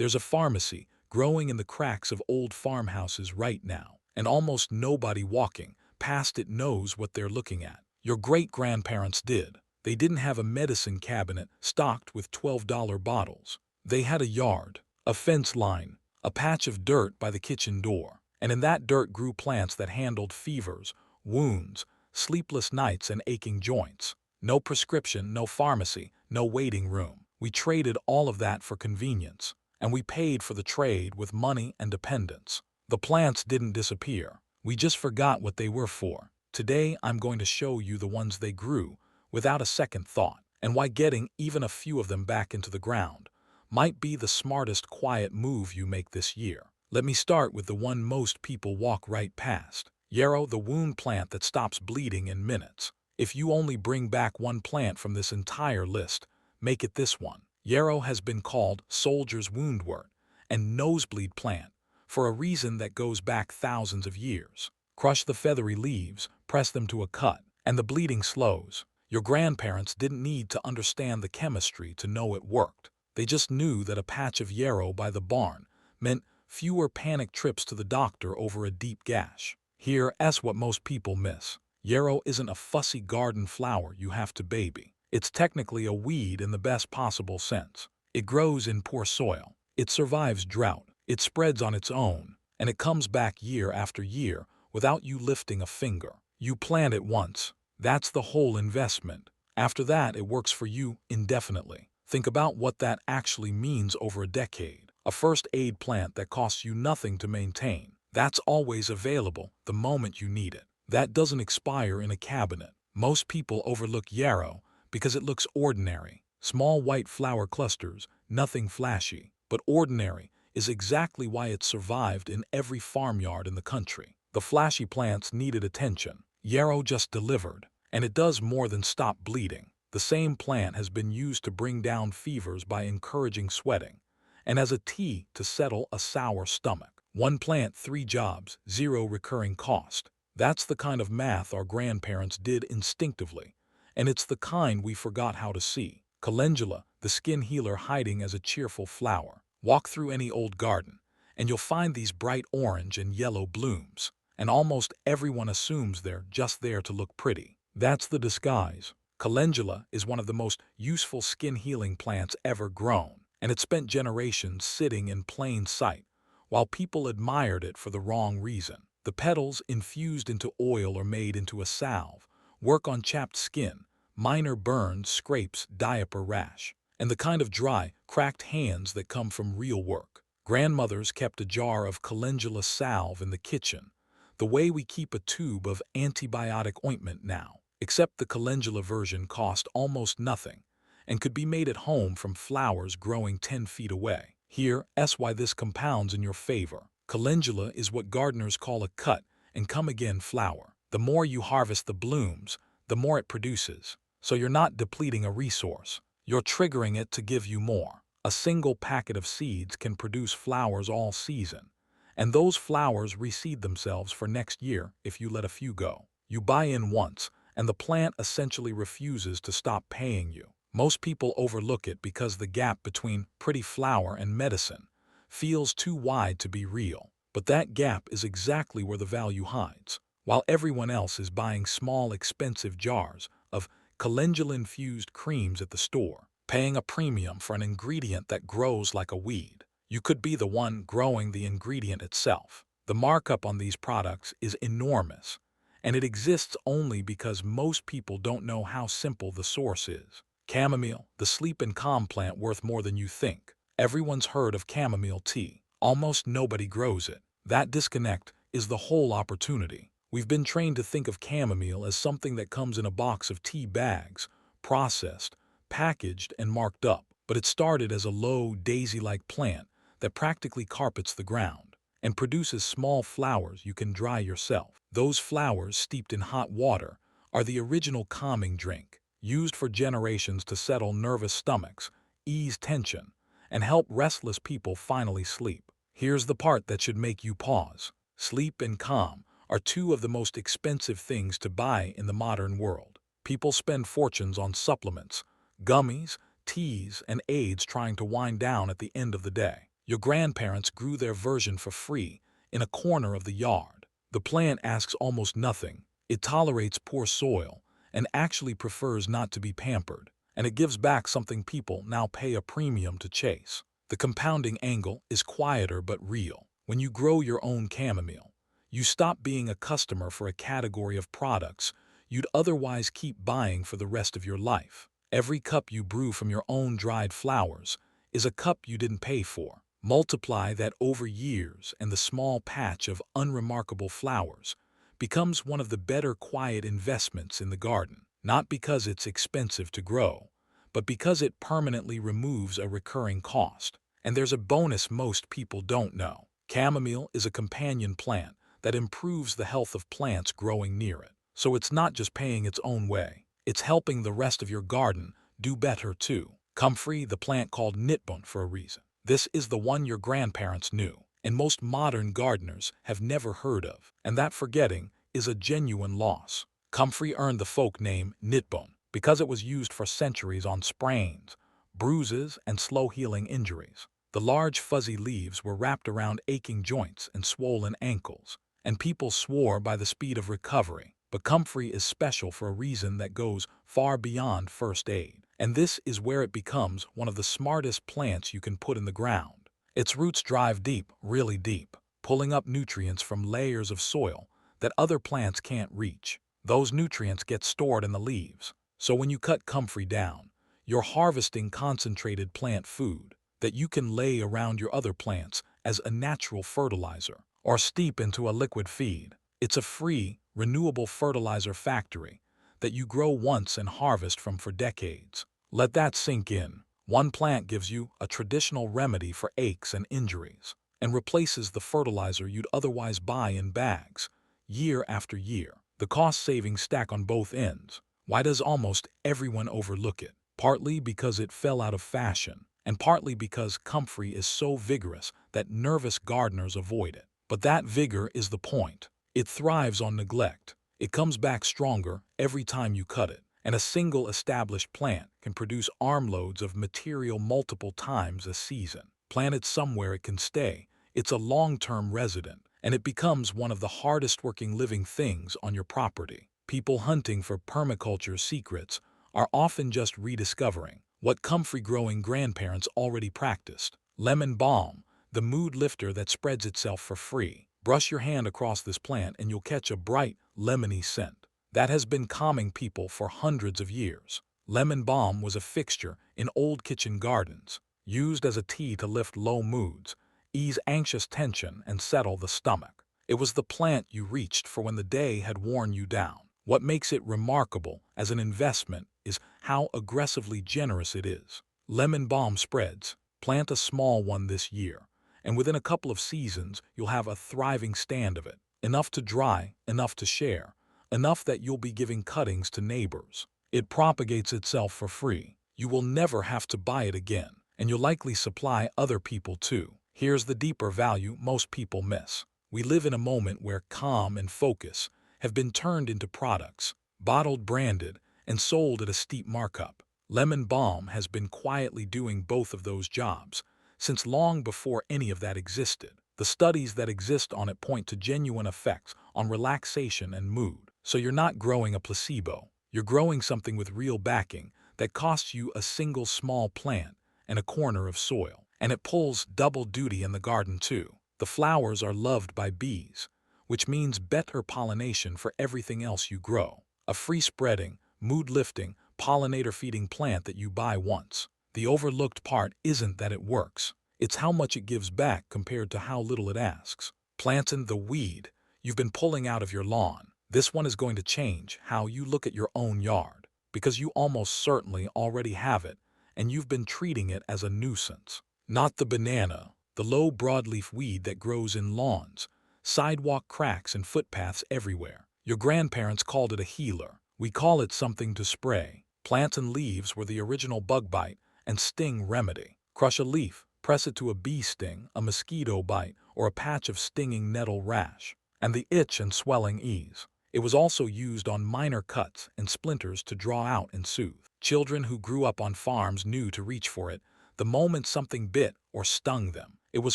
There's a pharmacy growing in the cracks of old farmhouses right now, and almost nobody walking past it knows what they're looking at. Your great-grandparents did. They didn't have a medicine cabinet stocked with $12 bottles. They had a yard, a fence line, a patch of dirt by the kitchen door, and in that dirt grew plants that handled fevers, wounds, sleepless nights, and aching joints. No prescription, no pharmacy, no waiting room. We traded all of that for convenience, and we paid for the trade with money and dependence. The plants didn't disappear. We just forgot what they were for. Today, I'm going to show you the ones they grew without a second thought, and why getting even a few of them back into the ground might be the smartest quiet move you make this year. Let me start with the one most people walk right past. Yarrow, the wound plant that stops bleeding in minutes. If you only bring back one plant from this entire list, make it this one. Yarrow has been called soldier's woundwort and nosebleed plant for a reason that goes back thousands of years. Crush the feathery leaves, press them to a cut, and the bleeding slows. Your grandparents didn't need to understand the chemistry to know it worked. They just knew that a patch of yarrow by the barn meant fewer panic trips to the doctor over a deep gash. Here's what most people miss. Yarrow isn't a fussy garden flower you have to baby. It's technically a weed in the best possible sense. It grows in poor soil. It survives drought. It spreads on its own, and it comes back year after year without you lifting a finger. You plant it once. That's the whole investment. After that, it works for you indefinitely. Think about what that actually means over a decade. A first aid plant that costs you nothing to maintain. That's always available the moment you need it. That doesn't expire in a cabinet. Most people overlook yarrow because it looks ordinary. Small white flower clusters, nothing flashy. But ordinary is exactly why it survived in every farmyard in the country. The flashy plants needed attention. Yarrow just delivered, and it does more than stop bleeding. The same plant has been used to bring down fevers by encouraging sweating, and as a tea to settle a sour stomach. One plant, 3 jobs, 0 recurring cost. That's the kind of math our grandparents did instinctively, and it's the kind we forgot how to see. Calendula, the skin healer hiding as a cheerful flower. Walk through any old garden, and you'll find these bright orange and yellow blooms, and almost everyone assumes they're just there to look pretty. That's the disguise. Calendula is one of the most useful skin-healing plants ever grown, and it spent generations sitting in plain sight, while people admired it for the wrong reason. The petals, infused into oil or made into a salve, work on chapped skin, minor burns, scrapes, diaper rash, and the kind of dry, cracked hands that come from real work. Grandmothers kept a jar of calendula salve in the kitchen, the way we keep a tube of antibiotic ointment now. Except the calendula version cost almost nothing and could be made at home from flowers growing 10 feet away. Here's why this compounds in your favor. Calendula is what gardeners call a cut and come again flower. The more you harvest the blooms, the more it produces. So you're not depleting a resource. You're triggering it to give you more. A single packet of seeds can produce flowers all season, and those flowers reseed themselves for next year if you let a few go. You buy in once, and the plant essentially refuses to stop paying you. Most people overlook it because the gap between pretty flower and medicine feels too wide to be real. But that gap is exactly where the value hides. While everyone else is buying small, expensive jars of calendula-infused creams at the store, paying a premium for an ingredient that grows like a weed, you could be the one growing the ingredient itself. The markup on these products is enormous, and it exists only because most people don't know how simple the source is. Chamomile, the sleep and calm plant worth more than you think. Everyone's heard of chamomile tea. Almost nobody grows it. That disconnect is the whole opportunity. We've been trained to think of chamomile as something that comes in a box of tea bags, processed, packaged, and marked up. But it started as a low, daisy-like plant that practically carpets the ground and produces small flowers you can dry yourself. Those flowers, steeped in hot water, are the original calming drink, used for generations to settle nervous stomachs, ease tension, and help restless people finally sleep. Here's the part that should make you pause. Sleep and calm are 2 of the most expensive things to buy in the modern world. People spend fortunes on supplements, gummies, teas, and aids trying to wind down at the end of the day. Your grandparents grew their version for free in a corner of the yard. The plant asks almost nothing. It tolerates poor soil and actually prefers not to be pampered. And it gives back something people now pay a premium to chase. The compounding angle is quieter but real. When you grow your own chamomile, you stop being a customer for a category of products you'd otherwise keep buying for the rest of your life. Every cup you brew from your own dried flowers is a cup you didn't pay for. Multiply that over years, and the small patch of unremarkable flowers becomes one of the better quiet investments in the garden, not because it's expensive to grow, but because it permanently removes a recurring cost. And there's a bonus most people don't know. Chamomile is a companion plant that improves the health of plants growing near it. So it's not just paying its own way, it's helping the rest of your garden do better too. Comfrey, the plant called nitbon for a reason. This is the one your grandparents knew, and most modern gardeners have never heard of, and that forgetting is a genuine loss. Comfrey earned the folk name nitbon because it was used for centuries on sprains, bruises, and slow-healing injuries. The large fuzzy leaves were wrapped around aching joints and swollen ankles, and people swore by the speed of recovery. But comfrey is special for a reason that goes far beyond first aid. And this is where it becomes one of the smartest plants you can put in the ground. Its roots drive deep, really deep, pulling up nutrients from layers of soil that other plants can't reach. Those nutrients get stored in the leaves. So when you cut comfrey down, you're harvesting concentrated plant food that you can lay around your other plants as a natural fertilizer or steep into a liquid feed. It's a free, renewable fertilizer factory that you grow once and harvest from for decades. Let that sink in. One plant gives you a traditional remedy for aches and injuries and replaces the fertilizer you'd otherwise buy in bags, year after year. The cost savings stack on both ends. Why does almost everyone overlook it? Partly because it fell out of fashion, and partly because comfrey is so vigorous that nervous gardeners avoid it. But that vigor is the point. It thrives on neglect. It comes back stronger every time you cut it. And a single established plant can produce armloads of material multiple times a season. Plant it somewhere it can stay. It's a long-term resident, and it becomes one of the hardest working living things on your property. People hunting for permaculture secrets are often just rediscovering what comfrey-growing grandparents already practiced. Lemon balm, the mood lifter that spreads itself for free. Brush your hand across this plant and you'll catch a bright, lemony scent that has been calming people for hundreds of years. Lemon balm was a fixture in old kitchen gardens, used as a tea to lift low moods, ease anxious tension, and settle the stomach. It was the plant you reached for when the day had worn you down. What makes it remarkable as an investment is how aggressively generous it is. Lemon balm spreads. Plant a small one this year, and within a couple of seasons you'll have a thriving stand of it. Enough to dry, enough to share, enough that you'll be giving cuttings to neighbors. It propagates itself for free. You will never have to buy it again, and you'll likely supply other people too. Here's the deeper value most people miss. We live in a moment where calm and focus have been turned into products, bottled, branded, and sold at a steep markup. Lemon balm has been quietly doing both of those jobs since long before any of that existed. The studies that exist on it point to genuine effects on relaxation and mood. So you're not growing a placebo. You're growing something with real backing that costs you a single small plant and a corner of soil. And it pulls double duty in the garden too. The flowers are loved by bees, which means better pollination for everything else you grow. A free-spreading, mood-lifting, pollinator-feeding plant that you buy once. The overlooked part isn't that it works. It's how much it gives back compared to how little it asks. Planting the weed you've been pulling out of your lawn. This one is going to change how you look at your own yard, because you almost certainly already have it, and you've been treating it as a nuisance. Not the banana, the low broadleaf weed that grows in lawns, sidewalk cracks, and footpaths everywhere. Your grandparents called it a healer. We call it something to spray. Plants and leaves were the original bug bite and sting remedy. Crush a leaf, press it to a bee sting, a mosquito bite, or a patch of stinging nettle rash, and the itch and swelling ease. It was also used on minor cuts and splinters to draw out and soothe. Children who grew up on farms knew to reach for it the moment something bit or stung them. It was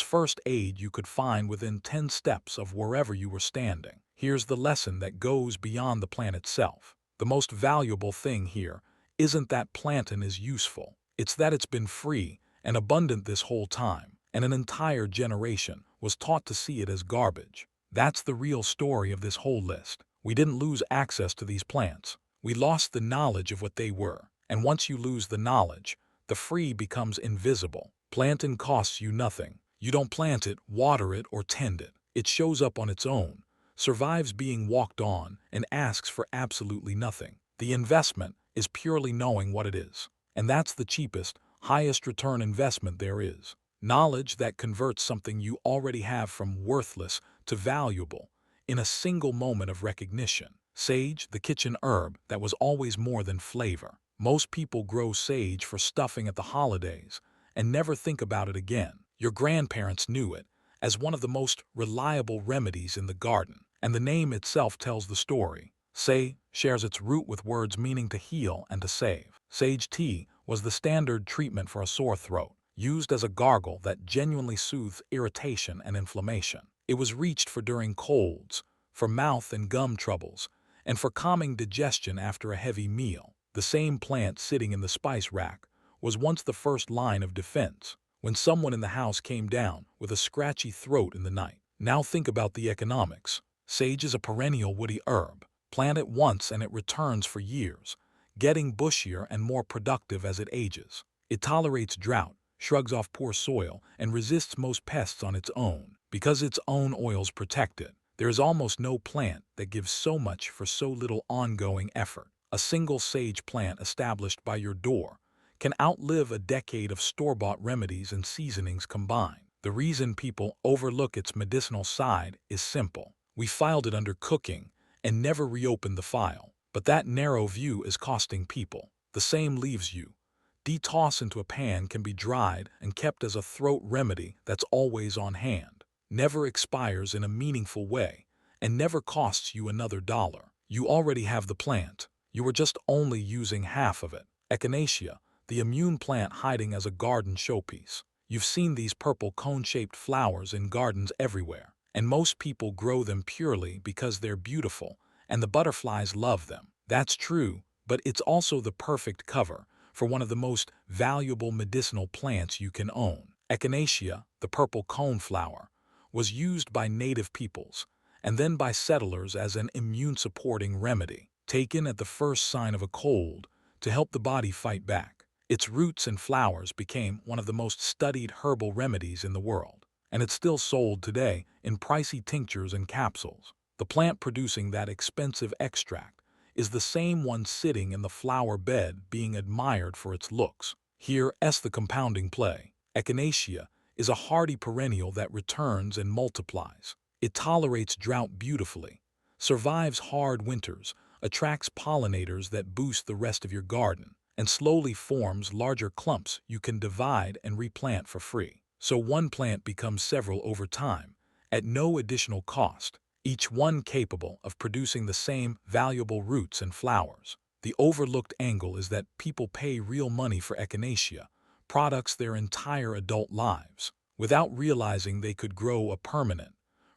first aid you could find within 10 steps of wherever you were standing. Here's the lesson that goes beyond the plant itself. The most valuable thing here isn't that plantain is useful. It's that it's been free and abundant this whole time, and an entire generation was taught to see it as garbage. That's the real story of this whole list. We didn't lose access to these plants. We lost the knowledge of what they were. And once you lose the knowledge, the free becomes invisible. Plantain costs you nothing. You don't plant it, water it, or tend it. It shows up on its own, survives being walked on, and asks for absolutely nothing. The investment is purely knowing what it is. And that's the cheapest, highest return investment there is. Knowledge that converts something you already have from worthless to valuable in a single moment of recognition. Sage, the kitchen herb that was always more than flavor. Most people grow sage for stuffing at the holidays and never think about it again. Your grandparents knew it as one of the most reliable remedies in the garden, and the name itself tells the story. Say shares its root with words meaning to heal and to save. Sage tea was the standard treatment for a sore throat, used as a gargle that genuinely soothed irritation and inflammation. It was reached for during colds, for mouth and gum troubles, and for calming digestion after a heavy meal. The same plant sitting in the spice rack was once the first line of defense when someone in the house came down with a scratchy throat in the night. Now think about the economics. Sage is a perennial woody herb. Plant it once and it returns for years, getting bushier and more productive as it ages. It tolerates drought, shrugs off poor soil, and resists most pests on its own. Because its own oils protect it, there is almost no plant that gives so much for so little ongoing effort. A single sage plant established by your door can outlive a decade of store-bought remedies and seasonings combined. The reason people overlook its medicinal side is simple. We filed it under cooking and never reopened the file. But that narrow view is costing people. The same leaves you. Detoss into a pan can be dried and kept as a throat remedy that's always on hand, never expires in a meaningful way, and never costs you another dollar. You already have the plant. You are just only using half of it. Echinacea, the immune plant hiding as a garden showpiece. You've seen these purple cone-shaped flowers in gardens everywhere, and most people grow them purely because they're beautiful and the butterflies love them. That's true, but it's also the perfect cover for one of the most valuable medicinal plants you can own. Echinacea, the purple coneflower, was used by native peoples and then by settlers as an immune-supporting remedy, taken at the first sign of a cold to help the body fight back. Its roots and flowers became one of the most studied herbal remedies in the world, and it's still sold today in pricey tinctures and capsules. The plant producing that expensive extract is the same one sitting in the flower bed being admired for its looks. Here's the compounding play. Echinacea is a hardy perennial that returns and multiplies. It tolerates drought beautifully, survives hard winters, attracts pollinators that boost the rest of your garden, and slowly forms larger clumps you can divide and replant for free. So one plant becomes several over time, at no additional cost, each one capable of producing the same valuable roots and flowers. The overlooked angle is that people pay real money for echinacea, products their entire adult lives, without realizing they could grow a permanent,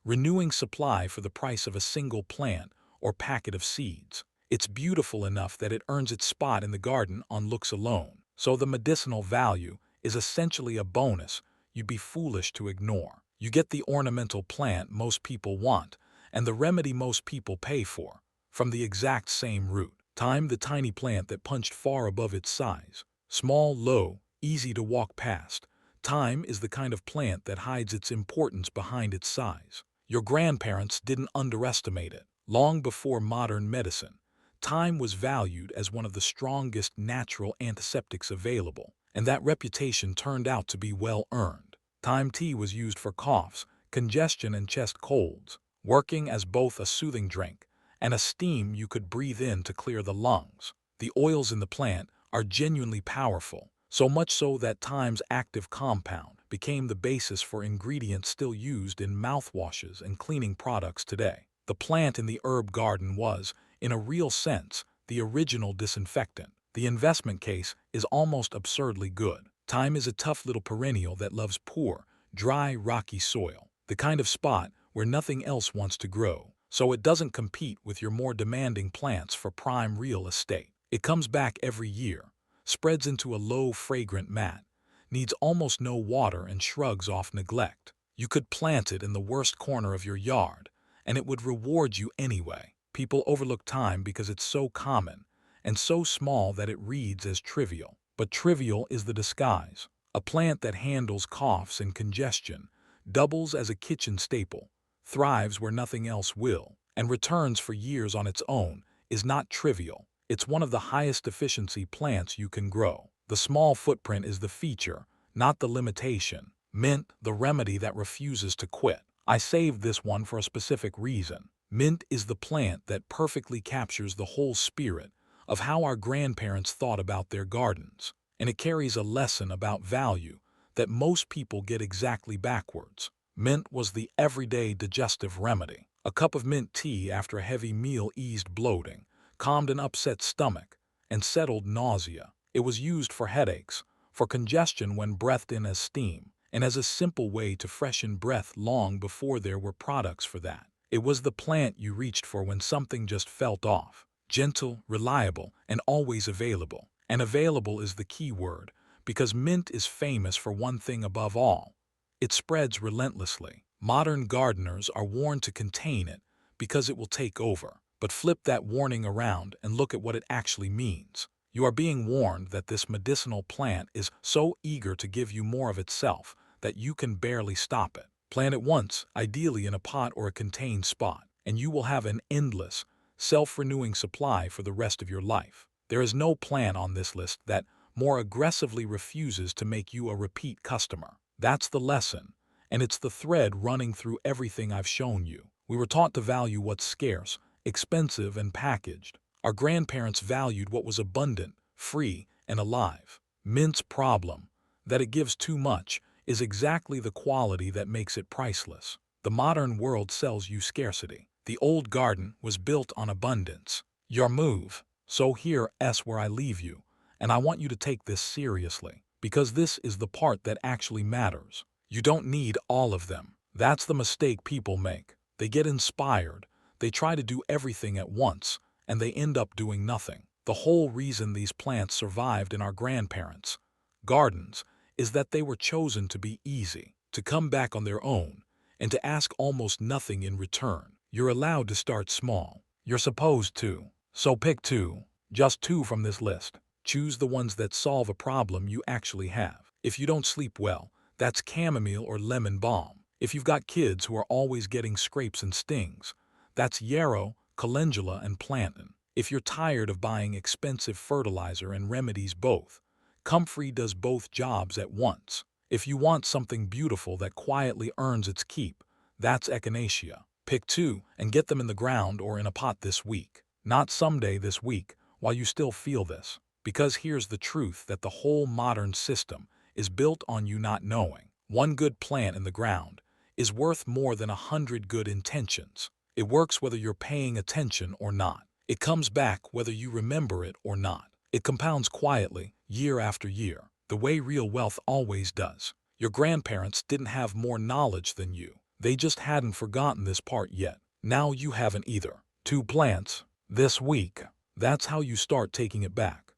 renewing supply for the price of a single plant or packet of seeds. It's beautiful enough that it earns its spot in the garden on looks alone. So the medicinal value is essentially a bonus you'd be foolish to ignore. You get the ornamental plant most people want, and the remedy most people pay for, from the exact same root. Thyme, the tiny plant that punched far above its size. Small, low, easy to walk past. Thyme is the kind of plant that hides its importance behind its size. Your grandparents didn't underestimate it. Long before modern medicine, thyme was valued as one of the strongest natural antiseptics available, and that reputation turned out to be well-earned. Thyme tea was used for coughs, congestion, and chest colds, working as both a soothing drink and a steam you could breathe in to clear the lungs. The oils in the plant are genuinely powerful, so much so that thyme's active compound became the basis for ingredients still used in mouthwashes and cleaning products today. The plant in the herb garden was, in a real sense, the original disinfectant. The investment case is almost absurdly good. Thyme is a tough little perennial that loves poor, dry, rocky soil, the kind of spot where nothing else wants to grow, so it doesn't compete with your more demanding plants for prime real estate. It comes back every year, spreads into a low, fragrant mat, needs almost no water and shrugs off neglect. You could plant it in the worst corner of your yard, and it would reward you anyway. People overlook thyme because it's so common and so small that it reads as trivial. But trivial is the disguise. A plant that handles coughs and congestion, doubles as a kitchen staple, thrives where nothing else will, and returns for years on its own, is not trivial. It's one of the highest efficiency plants you can grow. The small footprint is the feature, not the limitation. Mint, the remedy that refuses to quit. I saved this one for a specific reason. Mint is the plant that perfectly captures the whole spirit of how our grandparents thought about their gardens, and it carries a lesson about value that most people get exactly backwards. Mint was the everyday digestive remedy. A cup of mint tea after a heavy meal eased bloating, calmed an upset stomach, and settled nausea. It was used for headaches, for congestion when breathed in as steam, and as a simple way to freshen breath long before there were products for that. It was the plant you reached for when something just felt off. Gentle, reliable, and always available. And available is the key word, because mint is famous for one thing above all. It spreads relentlessly. Modern gardeners are warned to contain it because it will take over. But flip that warning around and look at what it actually means. You are being warned that this medicinal plant is so eager to give you more of itself that you can barely stop it. Plant it once, ideally in a pot or a contained spot, and you will have an endless, self-renewing supply for the rest of your life. There is no plant on this list that more aggressively refuses to make you a repeat customer. That's the lesson, and it's the thread running through everything I've shown you. We were taught to value what's scarce, expensive, and packaged. Our grandparents valued what was abundant, free, and alive. Mint's problem, that it gives too much, is exactly the quality that makes it priceless. The modern world sells you scarcity. The old garden was built on abundance. Your move. So here's where I leave you, and I want you to take this seriously, because this is the part that actually matters. You don't need all of them. That's the mistake people make. They get inspired, they try to do everything at once, and they end up doing nothing. The whole reason these plants survived in our grandparents' gardens is that they were chosen to be easy, to come back on their own, and to ask almost nothing in return. You're allowed to start small. You're supposed to. So pick two, just two from this list. Choose the ones that solve a problem you actually have. If you don't sleep well, that's chamomile or lemon balm. If you've got kids who are always getting scrapes and stings, that's yarrow, calendula, and plantain. If you're tired of buying expensive fertilizer and remedies both, comfrey does both jobs at once. If you want something beautiful that quietly earns its keep, that's echinacea. Pick two and get them in the ground or in a pot this week. Not someday this week, while you still feel this. Because here's the truth that the whole modern system is built on you not knowing. One good plant in the ground is worth more than 100 good intentions. It works whether you're paying attention or not. It comes back whether you remember it or not. It compounds quietly, year after year, the way real wealth always does. Your grandparents didn't have more knowledge than you. They just hadn't forgotten this part yet. Now you haven't either. Two plants, this week. That's how you start taking it back.